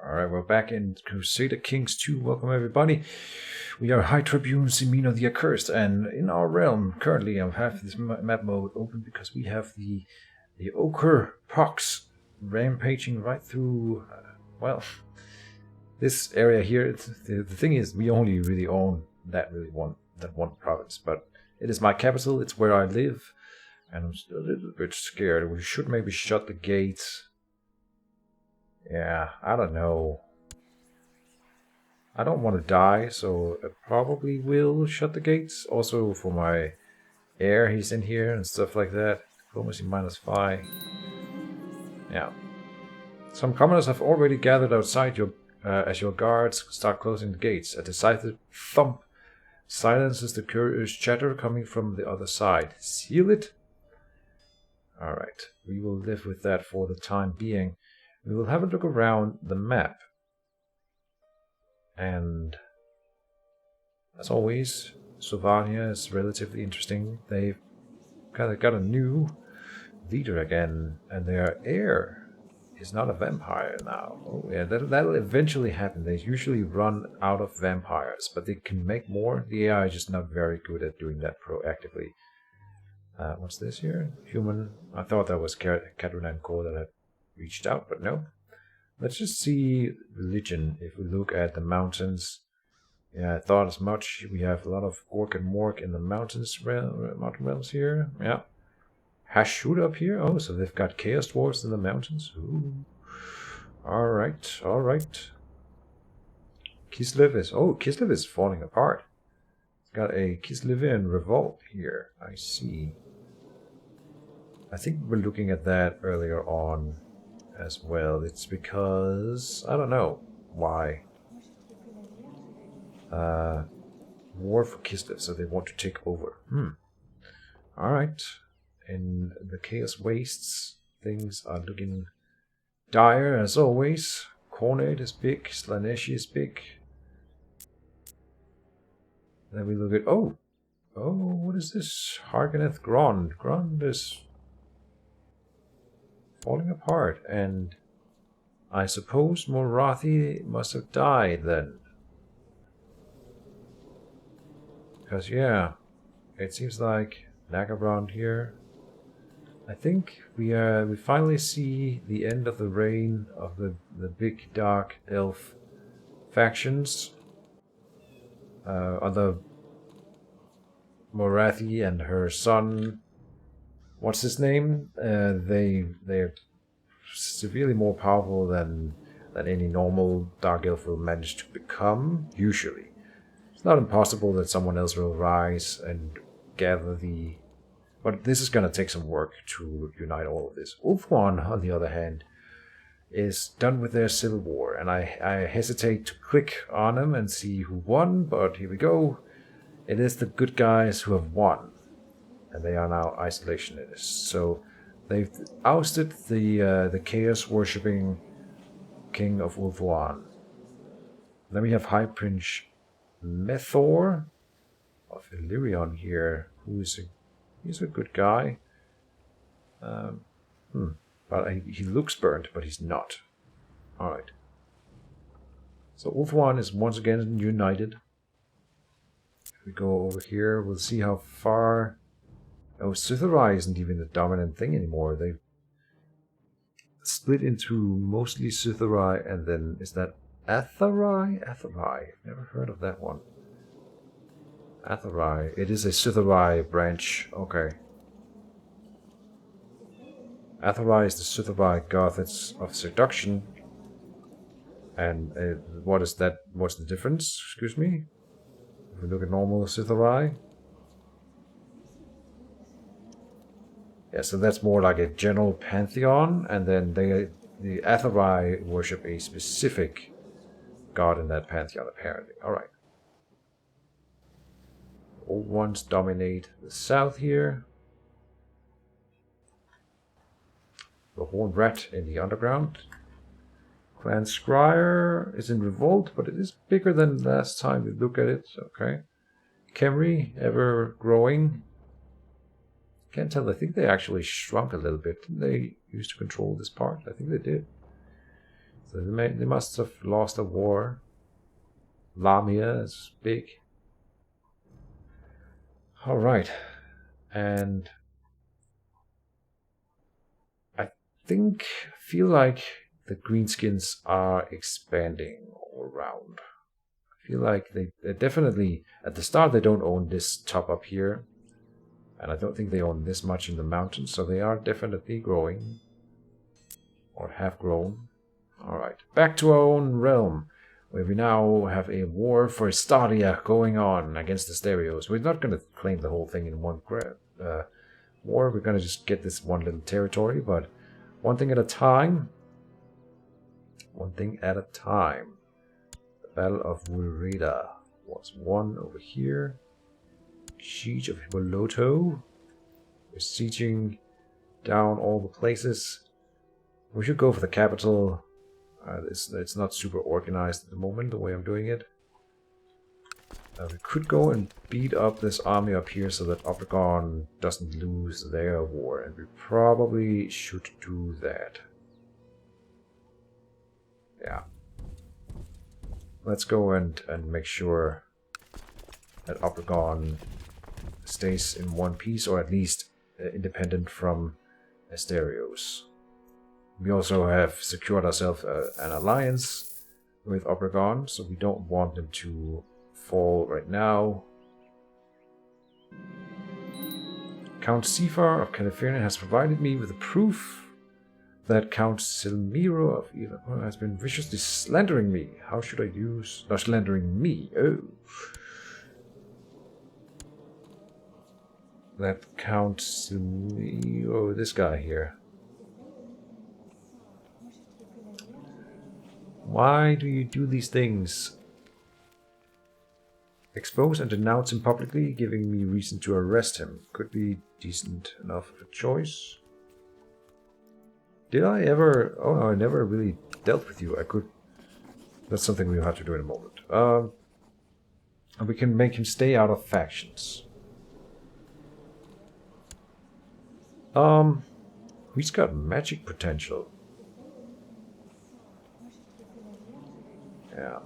Alright, we're back in Crusader Kings 2. Welcome everybody. We are High Tribune Semino the Accursed, and in our realm currently I have this map mode open because we have the Ochre Pox rampaging right through, well, this area here. The thing is, we only really own that one province, but it is my capital, it's where I live, and I'm still a little bit scared. We should maybe shut the gates. Yeah, I don't know. I don't want to die, so I probably will shut the gates. Also for my heir, he's in here and stuff like that. Diplomacy -5. Yeah. Some commoners have already gathered outside your as your guards start closing the gates. A decisive thump silences the curious chatter coming from the other side. Seal it? Alright, we will live with that for the time being. We will have a look around the map. And as always, Slovenia is relatively interesting. They've kind of got a new leader again, and their heir is not a vampire now. Oh yeah, that'll eventually happen. They usually run out of vampires, but they can make more. The AI is just not very good at doing that proactively. What's this here? Human. I thought that was Katrina and Co. that had reached out, but no. Let's just see religion. If we look at the mountains, yeah, I thought as much. We have a lot of Orc and Mork in the mountain realms here. Yeah, Hashut up here. Oh, so they've got Chaos Dwarves in the mountains. Ooh. All right, all right. Kislev is falling apart. It's got a Kislevian revolt here. I see. I think we were looking at that earlier on as well. It's because I don't know why. War for Kislev, so they want to take over. Alright. In the Chaos Wastes, things are looking dire as always. Kornate is big, Slaneshi is big. Then we look at what is this? Harganeth Grond. Grond is falling apart, and I suppose Morathi must have died then. Because yeah, it seems like Nagabrand here. I think we finally see the end of the reign of the big dark elf factions. Other Morathi and her son, what's his name? They're severely more powerful than any normal dark elf will manage to become. Usually, it's not impossible that someone else will rise and gather the. But this is going to take some work to unite all of this. Ulthuan, on the other hand, is done with their civil war, and I hesitate to click on them and see who won. But here we go. It is the good guys who have won. And they are now isolationists. So they've ousted the chaos-worshipping king of Ulthuan. Then we have High Prince Methor of Illyrion here, he's a good guy. But he looks burnt, but he's not. Alright. So Ulthuan is once again united. If we go over here, we'll see how far. Oh, Suthurai isn't even the dominant thing anymore. They've split into mostly Suthurai, and then is that Atharai? Atharai. Never heard of that one. Atharai. It is a Suthurai branch. Okay. Atharai is the Suthurai goddess of seduction. And what is that? What's the difference? Excuse me? If we look at normal Suthurai. Yeah, so that's more like a general pantheon, and then the Atharai worship a specific god in that pantheon, apparently. Alright. Old ones dominate the south here. The Horned Rat in the underground. Clan Scryer is in revolt, but it is bigger than last time we look at it. Okay. Kemri, ever growing. Can't tell. I think they actually shrunk a little bit. Didn't they used to control this part? I think they did. So they must have lost a war. Lamia is big. Alright. And I feel like the greenskins are expanding all around. I feel like they definitely, at the start, they don't own this top up here. And I don't think they own this much in the mountains, so they are definitely growing. Or have grown. Alright, back to our own realm, where we now have a war for Estadia going on against the Stereos. We're not going to claim the whole thing in one war, we're going to just get this one little territory, but one thing at a time. One thing at a time. The Battle of Wurida was won over here. Siege of Hippolyto. We're sieging down all the places. We should go for the capital. It's not super organized at the moment, the way I'm doing it. We could go and beat up this army up here so that Obregon doesn't lose their war, and we probably should do that. Yeah. Let's go and make sure that Obregon stays in one piece, or at least independent from Asterios. We also have secured ourselves an alliance with Obregon, so we don't want them to fall right now. Count Sifar of California has provided me with a proof that Count Silmiro of Iran has been viciously slandering me. How should I use... No, slandering me. Oh. That Count Silmiro... This guy here. Why do you do these things? Expose and denounce him publicly, giving me reason to arrest him. Could be decent enough of a choice. Did I ever... Oh no, I never really dealt with you. I could... That's something we'll have to do in a moment. And we can make him stay out of factions. He's got magic potential. Yeah.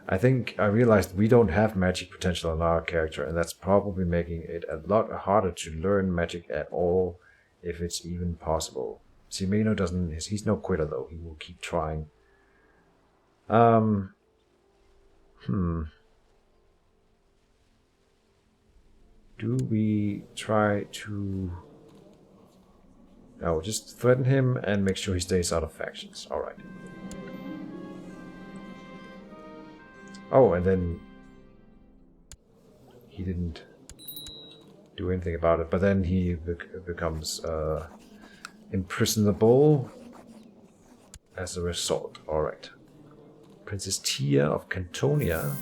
I think I realized we don't have magic potential in our character, and that's probably making it a lot harder to learn magic at all, if it's even possible. Simeno doesn't... He's no quitter, though. He will keep trying. Do we try to... No, just threaten him and make sure he stays out of factions. Alright. Oh, and then he didn't do anything about it, but then he becomes imprisonable as a result. Alright. Princess Tia of Cantonia.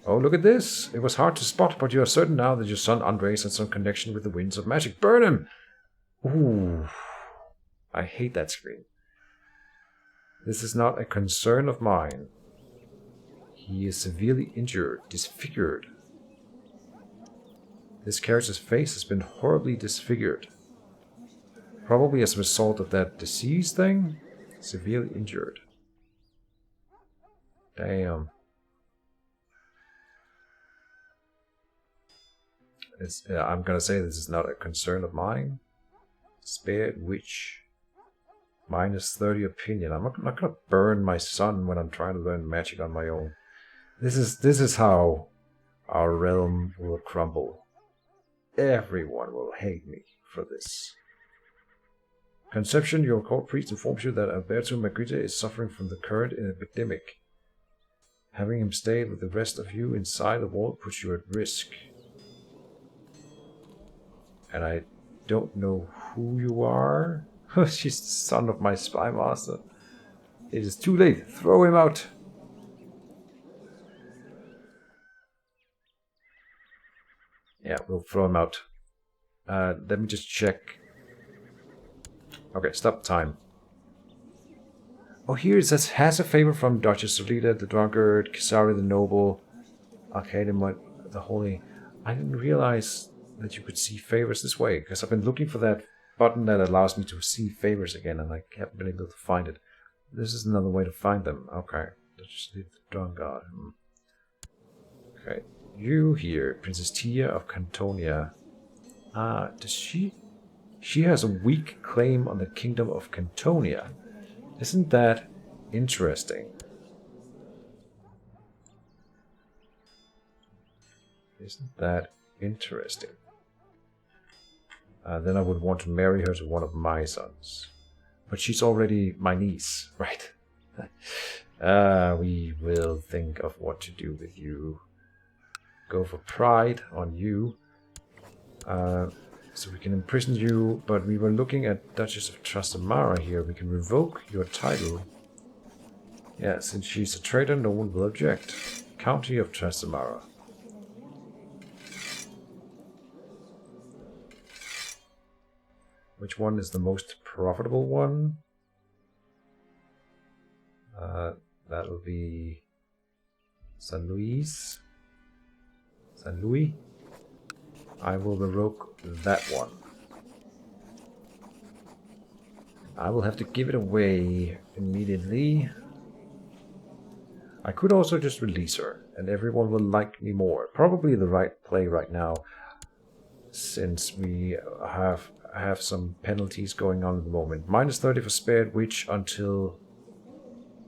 Oh, look at this! It was hard to spot, but you are certain now that your son Andres had some connection with the winds of magic. Burn him! Ooh. I hate that screen. This is not a concern of mine. He is severely injured, disfigured. This character's face has been horribly disfigured. Probably as a result of that disease thing? Severely injured. Damn. I'm gonna say this is not a concern of mine. Spared witch. Minus 30 opinion. I'm not gonna burn my son when I'm trying to learn magic on my own. This is how our realm will crumble. Everyone will hate me for this. Conception, your court priest informs you that Alberto Magritte is suffering from the current epidemic. Having him stay with the rest of you inside the wall puts you at risk. And I don't know who you are. She's the son of my spy master. It is too late. Throw him out. Yeah, we'll throw him out. Let me just check. Okay, stop time. Oh, here it says, has a favor from Duchess Solida, the drunkard, Kisari the noble, Arcadian the holy. I didn't realize that you could see favors this way, because I've been looking for that button that allows me to receive favors again, and I haven't been able to find it. This is another way to find them. Okay, let's just leave the Dawn Guard. Okay, you here, Princess Tia of Cantonia. Does she? She has a weak claim on the Kingdom of Cantonia. Isn't that interesting? Isn't that interesting? Then I would want to marry her to one of my sons. But she's already my niece, right? We will think of what to do with you. Go for pride on you. So we can imprison you, but we were looking at Duchess of Trastamara here. We can revoke your title. Yeah, since she's a traitor, no one will object. County of Trastamara. Which one is the most profitable one? That'll be San Luis. San Luis. I will revoke that one. I will have to give it away immediately. I could also just release her, and everyone will like me more. Probably the right play right now, since we have some penalties going on at the moment. Minus 30 for Spared Witch until...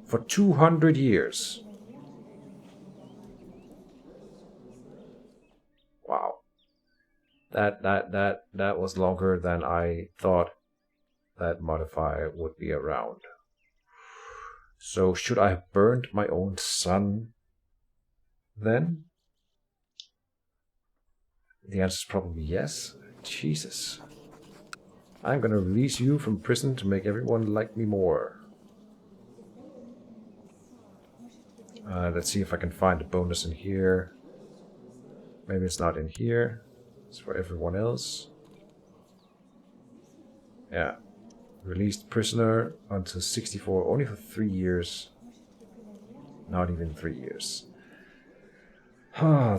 for 200 years. Wow. That was longer than I thought that modifier would be around. So should I have burned my own son then? The answer is probably yes. Jesus. I'm gonna release you from prison to make everyone like me more. Let's see if I can find a bonus in here. Maybe it's not in here. It's for everyone else. Yeah. Released prisoner until 64, only for 3 years. Not even 3 years.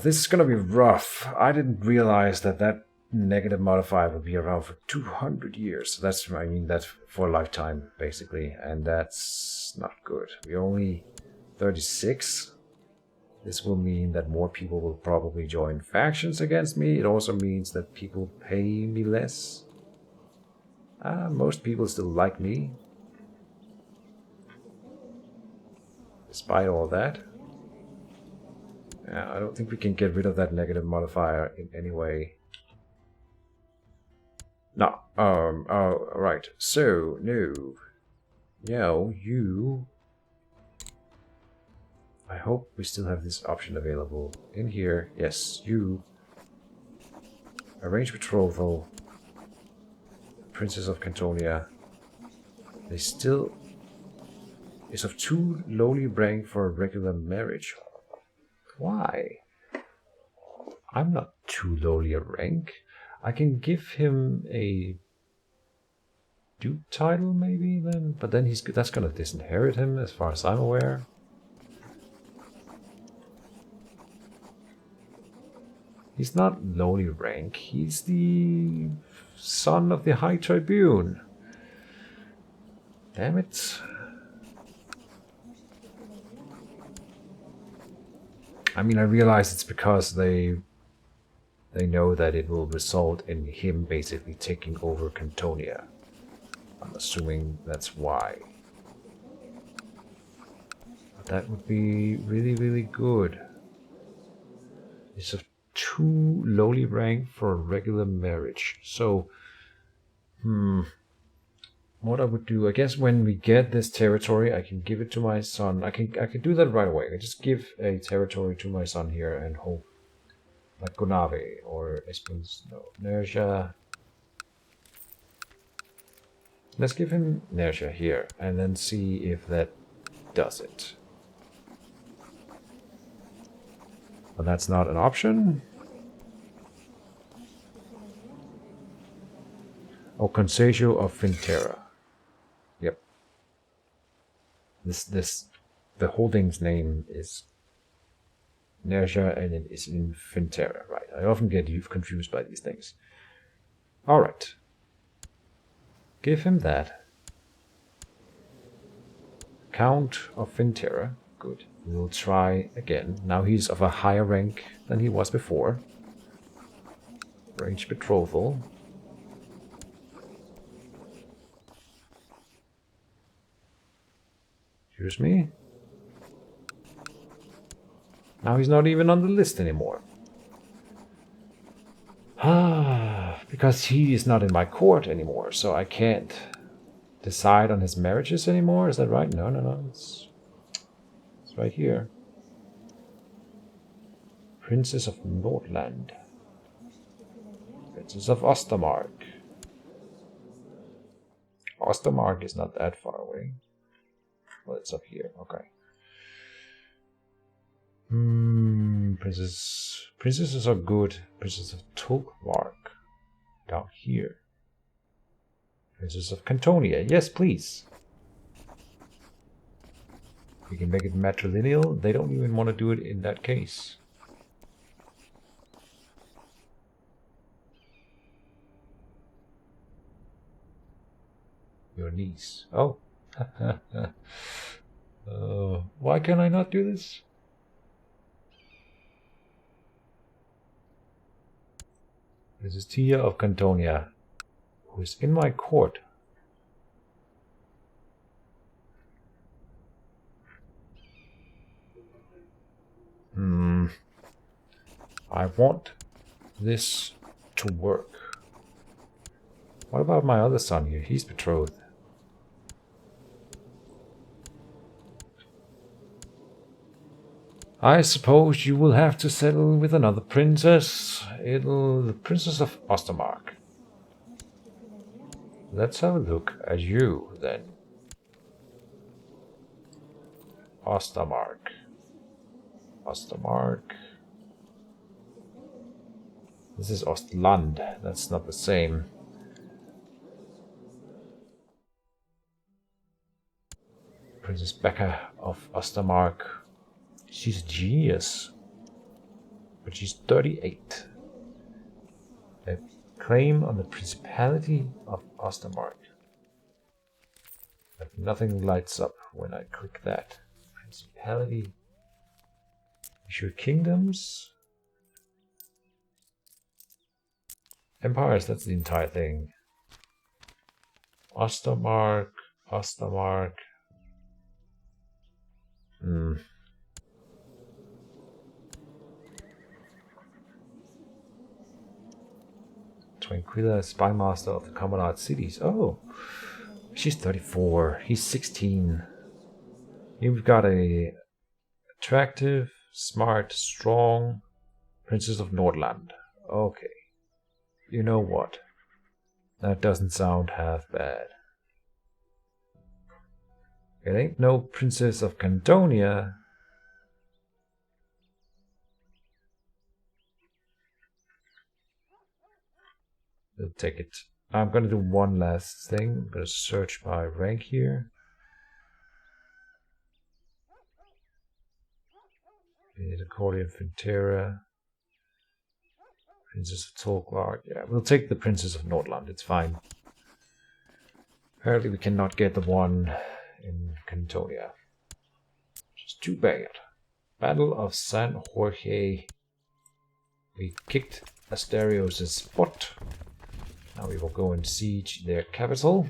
This is gonna be rough. I didn't realize that negative modifier would be around for 200 years. So that's, I mean, that's for a lifetime, basically. And that's not good. We're only 36. This will mean that more people will probably join factions against me. It also means that people pay me less. Most people still like me. Despite all that. I don't think we can get rid of that negative modifier in any way. No. Right. So, no. No, you... I hope we still have this option available in here. Yes, you. Arrange betrothal. Princess of Cantonia. They still is of too lowly rank for a regular marriage. Why? I'm not too lowly a rank. I can give him a duke title maybe then, but then that's gonna disinherit him as far as I'm aware. He's not lowly rank, he's the son of the High Tribune. Damn it. I mean, I realize it's because they know that it will result in him basically taking over Cantonia. I'm assuming that's why. But that would be really, really good. It's a too lowly rank for a regular marriage. So, what I would do, I guess when we get this territory, I can give it to my son. I can do that right away. I can just give a territory to my son here and hope, like Gonave or Nerja. Let's give him Nerja here and then see if that does it. But that's not an option. Oh, Consejo of Finterra. Yep. The holding's name is Nerja and it is in Finterra, right? I often get confused by these things. Alright. Give him that. Count of Finterra. Good. We'll try again. Now he's of a higher rank than he was before. Range betrothal. Excuse me. Now he's not even on the list anymore. Ah, because he is not in my court anymore, so I can't decide on his marriages anymore. Is that right? No. It's right here. Princess of Nordland. Princess of Ostermark. Ostermark is not that far away. Well, it's up here. Okay. Princesses are good. Princess of Tolkmark. Down here. Princess of Cantonia. Yes, please. We can make it matrilineal. They don't even want to do it in that case. Your niece. Oh. Why can I not do this? This is Tia of Cantonia, who is in my court. I want this to work. What about my other son here? He's betrothed. I suppose you will have to settle with another princess. The Princess of Ostermark. Let's have a look at you, then. Ostermark. Ostermark. This is Ostland. That's not the same. Princess Becca of Ostermark. She's a genius. But she's 38. A claim on the Principality of Ostermark. But nothing lights up when I click that. Principality. Issue kingdoms. Empires, that's the entire thing. Ostermark. Ostermark. Tranquilla, spy master of the Commandant cities. Oh, she's 34. He's 16. You've got a attractive, smart, strong Princess of Nordland. Okay. You know what? That doesn't sound half bad. It ain't no Princess of Cantonia. We'll take it. I'm gonna do one last thing. I'm gonna search by rank here. Accordion Fintera. Princess of Tolkmark. Yeah, we'll take the Princess of Nordland. It's fine. Apparently we cannot get the one in Cantonia. Which is too bad. Battle of San Jorge. We kicked Asterios' butt. Now we will go and siege their capital.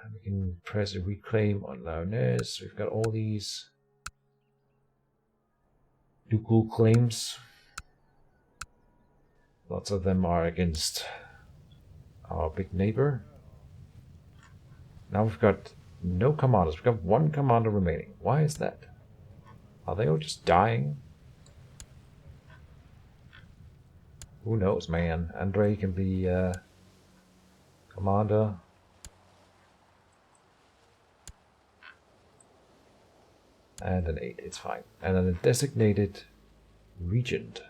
And we can press a reclaim on Laonez. We've got all these ducal claims. Lots of them are against our big neighbor. Now we've got no commanders. We've got one commander remaining. Why is that? Are they all just dying? Who knows, man? Andre can be commander. And an 8, it's fine. And then a designated regent.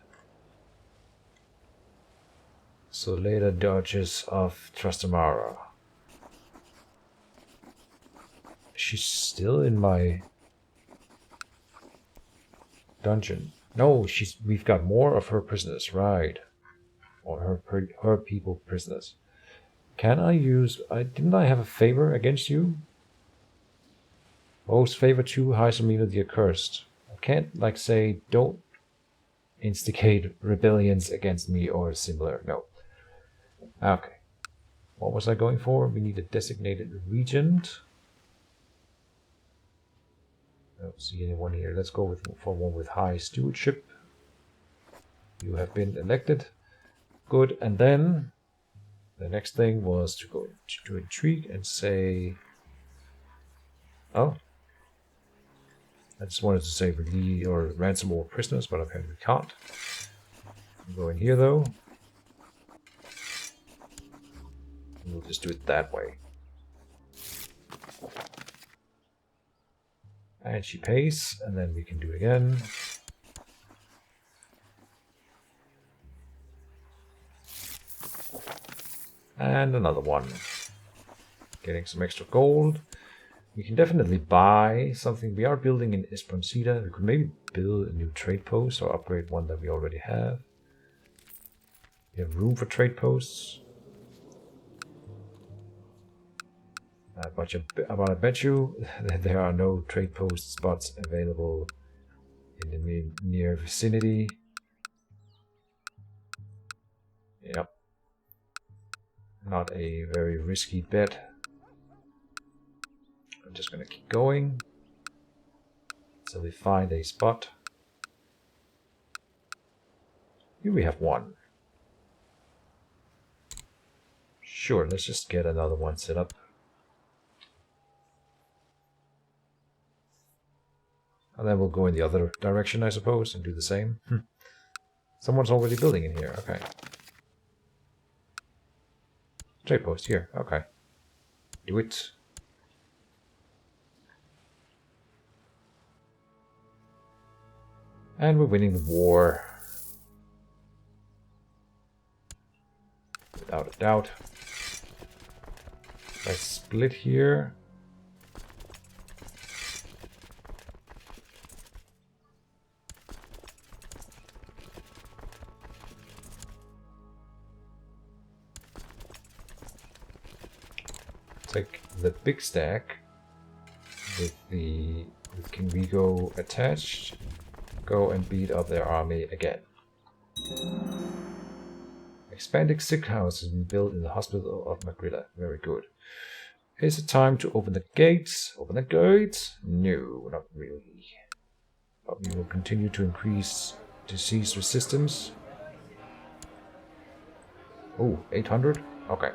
So later Duchess of Trastamara. She's still in my dungeon. No, we've got more of her prisoners, right? Or her people prisoners. Can I use... didn't I have a favor against you? Most favor to highest immediately accursed. I can't, like, say, don't instigate rebellions against me or similar. No. Okay. What was I going for? We need a designated regent. I don't see anyone here. Let's go for one with high stewardship. You have been elected. Good. And then the next thing was to go to intrigue and say... Oh. I just wanted to say release or ransom all prisoners, but apparently we can't. We'll go in here though. We'll just do it that way. And she pays, and then we can do it again. And another one. Getting some extra gold. We can definitely buy something. We are building in Espronceda. We could maybe build a new trade post or upgrade one that we already have. We have room for trade posts. But I bet you that there are no trade post spots available in the near vicinity. Yep. Not a very risky bet. I'm just going to keep going until we find a spot. Here we have one. Sure, let's just get another one set up. And then we'll go in the other direction, I suppose, and do the same. Someone's already building in here. Okay. Trade post here. Okay. Do it. And we're winning the war. Without a doubt. Let's split here. Take the big stack with King Vigo attached. Go and beat up their army again. Expanding sick house has been built in the hospital of Magrilla. Very good. Is it time to open the gates? Open the gates? No, not really. But we will continue to increase disease resistance. Oh, 800? Okay.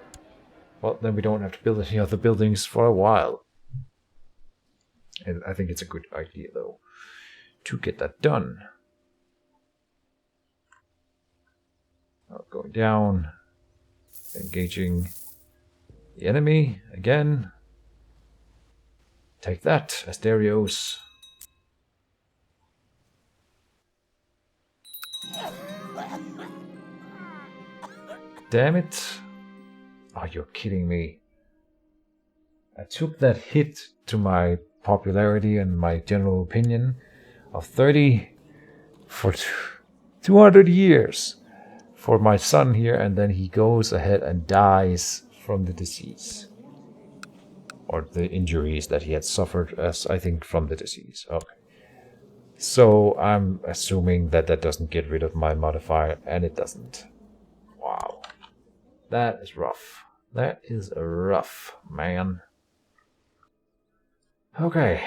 Well, then we don't have to build any other buildings for a while. And I think it's a good idea, though, to get that done. Going down, engaging the enemy again. Take that, Asterios. Damn it. Oh, you're kidding me. I took that hit to my popularity and my general opinion of 30 for 200 years for my son here, and then he goes ahead and dies from the disease. Or the injuries that he had suffered, as I think, from the disease. Okay. So I'm assuming that that doesn't get rid of my modifier, and it doesn't. Wow. That is rough. That is rough, man. Okay.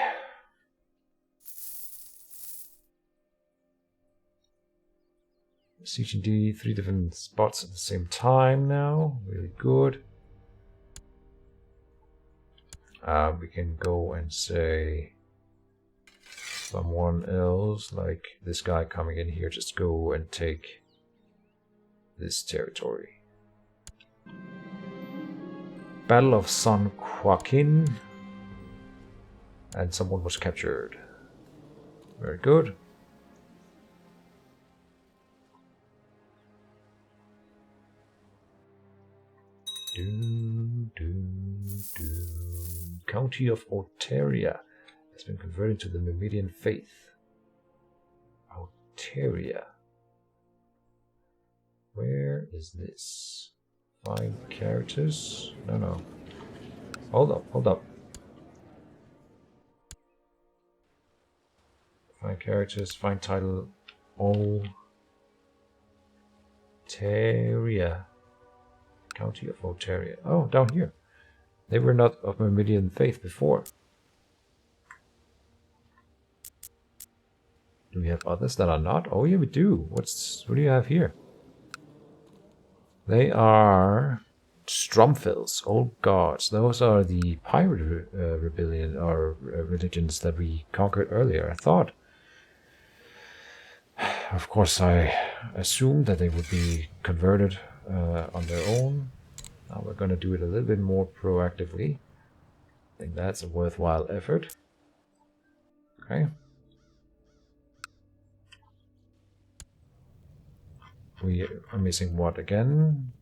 Siege and D, 3 different spots at the same time now. Really good. We can go and say someone else, like this guy coming in here, just go and take this territory. Battle of San Joaquin. And someone was captured. Very good. County of Alteria has been converted to the Numidian faith. Alteria. Where is this? Find characters. No. Hold up. Find characters, find title. Oteria. County of Oteria. Oh, down here. They were not of Meridian faith before. Do we have others that are not? Oh yeah, we do. What do you have here? They are Stromfils, old gods. Those are the pirate rebellion or religions that we conquered earlier. I thought. Of course, I assumed that they would be converted on their own. Now we're going to do it a little bit more proactively. I think that's a worthwhile effort. Okay. We are missing what again?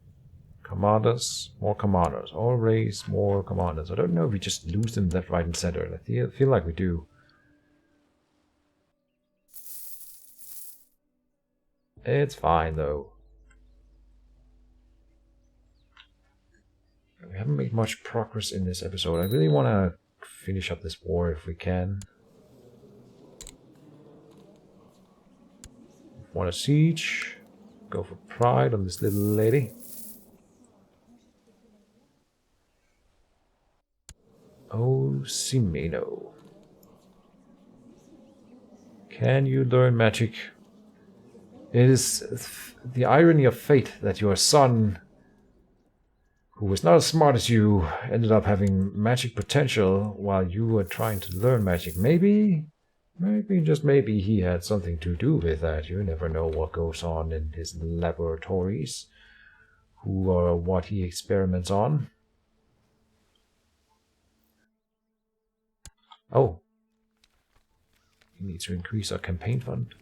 Commanders, more commanders. All raise more commanders. I don't know if we just lose them left, right, and center. I feel like we do. It's fine though. We haven't made much progress in this episode. I really want to finish up this war if we can. Want a siege? Go for pride on this little lady. Oh, Simeno. Can you learn magic? It is the irony of fate that your son, who was not as smart as you, ended up having magic potential while you were trying to learn magic. Maybe, just maybe he had something to do with that. You never know what goes on in his laboratories, who or what he experiments on. Oh. We need to increase our campaign fund.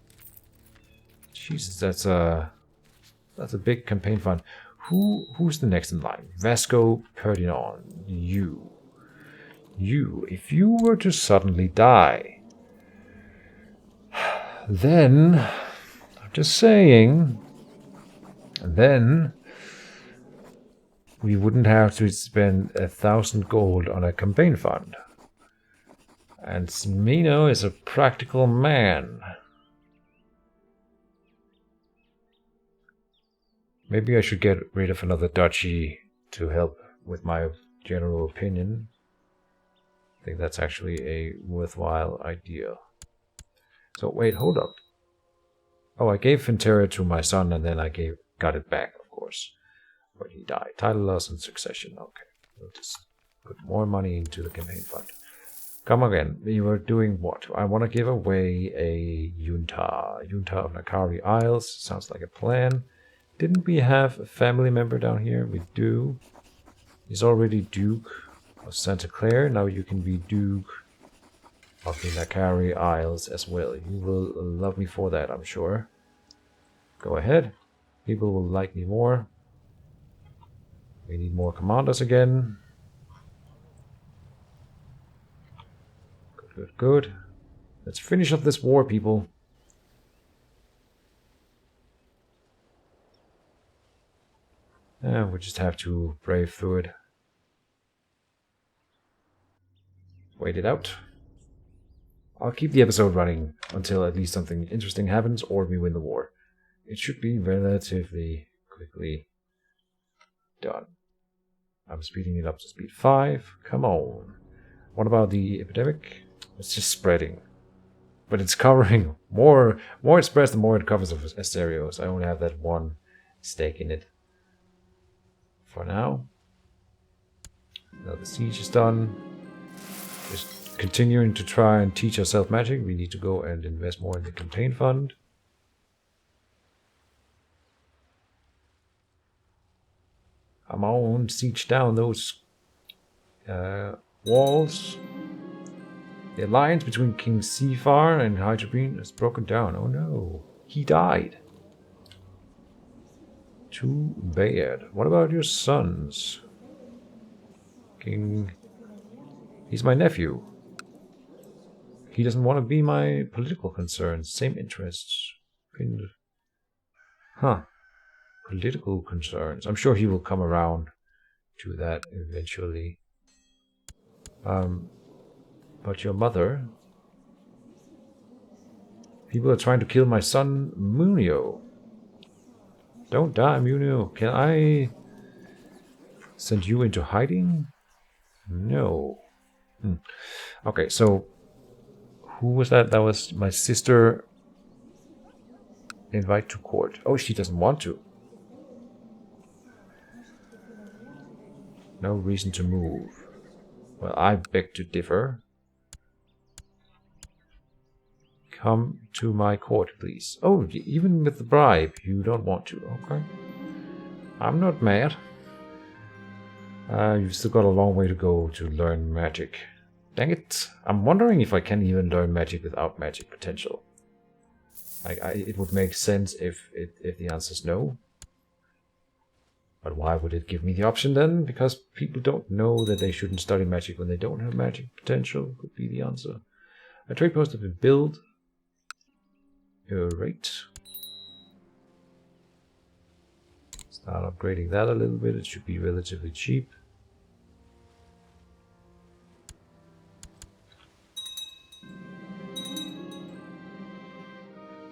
Jesus, that's a big campaign fund. Who's the next in line? Vasco Perdinon. You. If you were to suddenly die, then, I'm just saying, then we wouldn't have to spend 1,000 gold on a campaign fund. And Smino is a practical man. Maybe I should get rid of another duchy to help with my general opinion. I think that's actually a worthwhile idea. So wait, hold up. Oh, I gave Finterra to my son and then I got it back, of course. But he died. Title loss and succession. Okay. We'll just put more money into the campaign fund. Come again. We were doing what? I want to give away a Yunta. Yunta of Nakari Isles. Sounds like a plan. Didn't we have a family member down here? We do. He's already Duke of Santa Claire. Now you can be Duke of the Nakari Isles as well. You will love me for that, I'm sure. Go ahead. People will like me more. We need more commanders again. Good. Let's finish up this war, people. We just have to brave through it. Wait it out. I'll keep the episode running until at least something interesting happens or we win the war. It should be relatively quickly done. I'm speeding it up to speed 5. Come on. What about the epidemic? It's just spreading. But it's covering more it spreads, the more it covers of Asterios. I only have that one stake in it. For now. Now the siege is done. Just continuing to try and teach ourselves magic. We need to go and invest more in the campaign fund. Come on, siege down those walls. The alliance between King Seafar and Hydrobrine is broken down. Oh no, he died. Too bad. What about your sons? King... He's my nephew. He doesn't want to be my political concern. Same interests. Huh. political concerns. I'm sure he will come around to that eventually. But your mother... People are trying to kill my son, Munio. Don't die, Munio. Can I send you into hiding? No. Okay, so... Who was that? That was my sister. Invite to court. Oh, she doesn't want to. No reason to move. Well, I beg to differ. Come to my court, please. Oh, even with the bribe, you don't want to. Okay. I'm not mad. You've still got a long way to go to learn magic. Dang it. I'm wondering if I can even learn magic without magic potential. It would make sense if the answer is no. But why would it give me the option then? Because people don't know that they shouldn't study magic when they don't have magic potential, could be the answer. A trade post has been built. Right. Start upgrading that a little bit. It should be relatively cheap.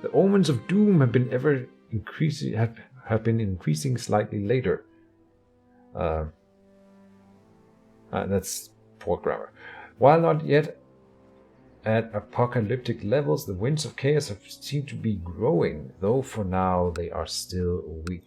The omens of doom have been increasing slightly later. That's poor grammar. While not yet at apocalyptic levels, the winds of chaos have seemed to be growing, though for now they are still weak.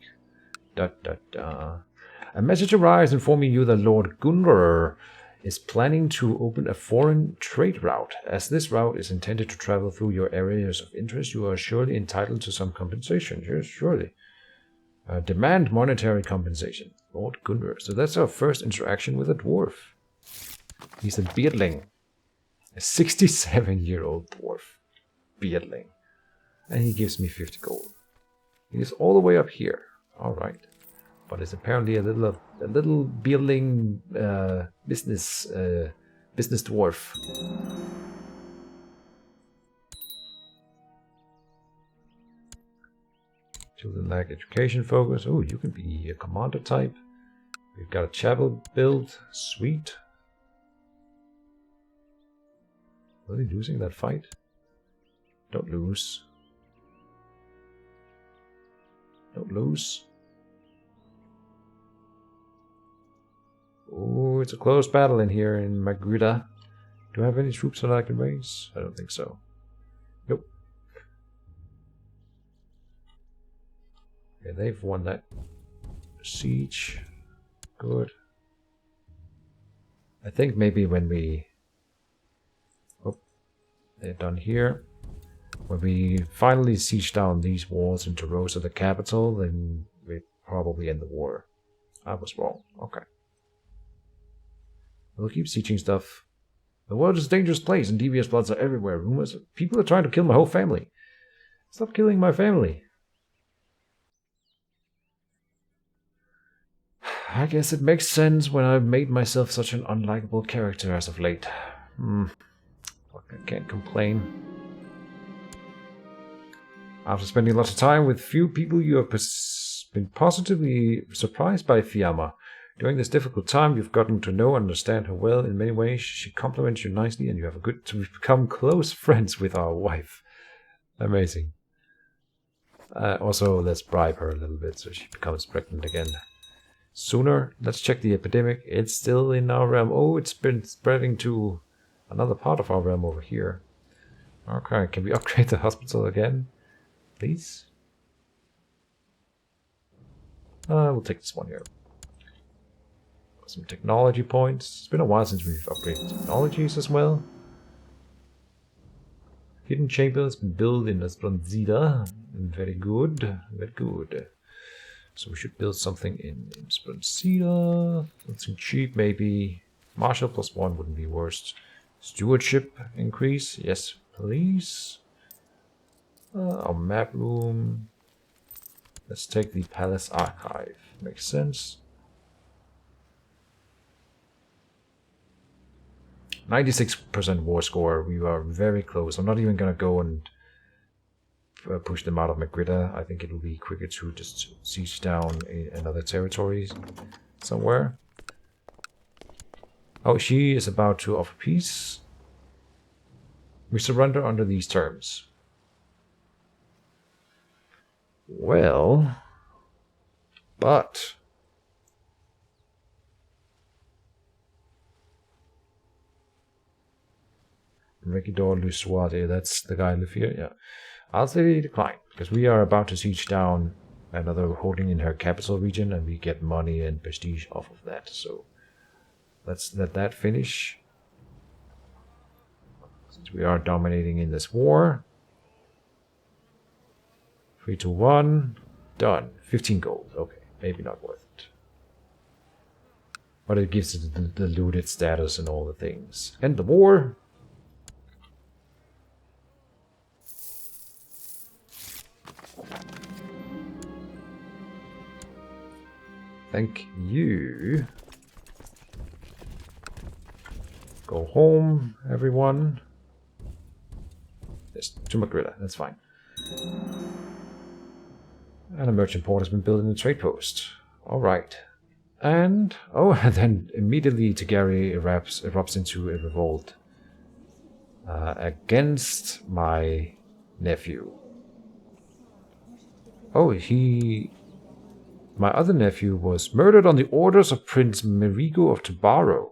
A message arrives informing you that Lord Gunnar is planning to open a foreign trade route. As this route is intended to travel through your areas of interest, you are surely entitled to some compensation. Yes, surely. Demand monetary compensation. Lord Gunnar. So that's our first interaction with a dwarf. He's a beardling. A 67-year-old dwarf. Beardling. And he gives me 50 gold. He is all the way up here. Alright. But it's apparently a little beardling business dwarf. Children lack education focus. Oh, you can be a commander type. We've got a chapel build. Sweet. Are they losing that fight? Don't lose. Don't lose. Oh, it's a close battle in here in Magruda. Do I have any troops that I can raise? I don't think so. Nope. Okay, they've won that siege. Good. I think maybe when we... Oh, they're done here. When we finally siege down these walls into Rosa, the capital, then we probably end the war. I was wrong. Okay. We'll keep sieging stuff. The world is a dangerous place and devious bloods are everywhere. Rumors, people are trying to kill my whole family. Stop killing my family. I guess it makes sense when I've made myself such an unlikable character as of late. I can't complain. After spending lots of time with few people, you have been positively surprised by Fiamma. During this difficult time, you've gotten to know and understand her well. In many ways, she compliments you nicely, and you have to become close friends with our wife. Amazing. Also, let's bribe her a little bit so she becomes pregnant again. Sooner, let's check the epidemic. It's still in our realm. Oh, it's been spreading to another part of our realm over here. Okay, can we upgrade the hospital again? Please? We'll take this one here. Some technology points. It's been a while since we've upgraded technologies as well. Hidden chamber has been built in Esplendida. Very good. Very good. So we should build something in Esplendida. Something cheap maybe. Marshal +1 wouldn't be worst. Stewardship increase. Yes, please. Our map room. Let's take the Palace Archive. Makes sense. 96% war score. We are very close. I'm not even going to go and push them out of Magritta. I think it will be quicker to just siege down another territory somewhere. Oh, she is about to offer peace. We surrender under these terms. Well, but Regidor Lusoide, that's the guy live here, yeah. I'll say decline, because we are about to siege down another holding in her capital region, and we get money and prestige off of that, so let's let that finish. Since we are dominating in this war. 3 to 1, done. 15 gold, okay, maybe not worth it. But it gives it the looted status and all the things. End the war. Thank you. Go home, everyone. Yes, to Magritta, that's fine. And a merchant port has been built in the trade post. Alright. And, oh, and then immediately Tagari erupts into a revolt against my nephew. Oh, my other nephew was murdered on the orders of Prince Merigo of Tabaro.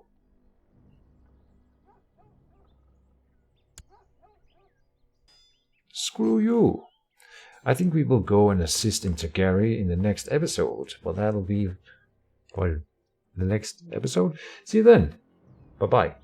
Screw you. I think we will go and assist in Tagari in the next episode. Well, that'll be for the next episode. See you then. Bye-bye.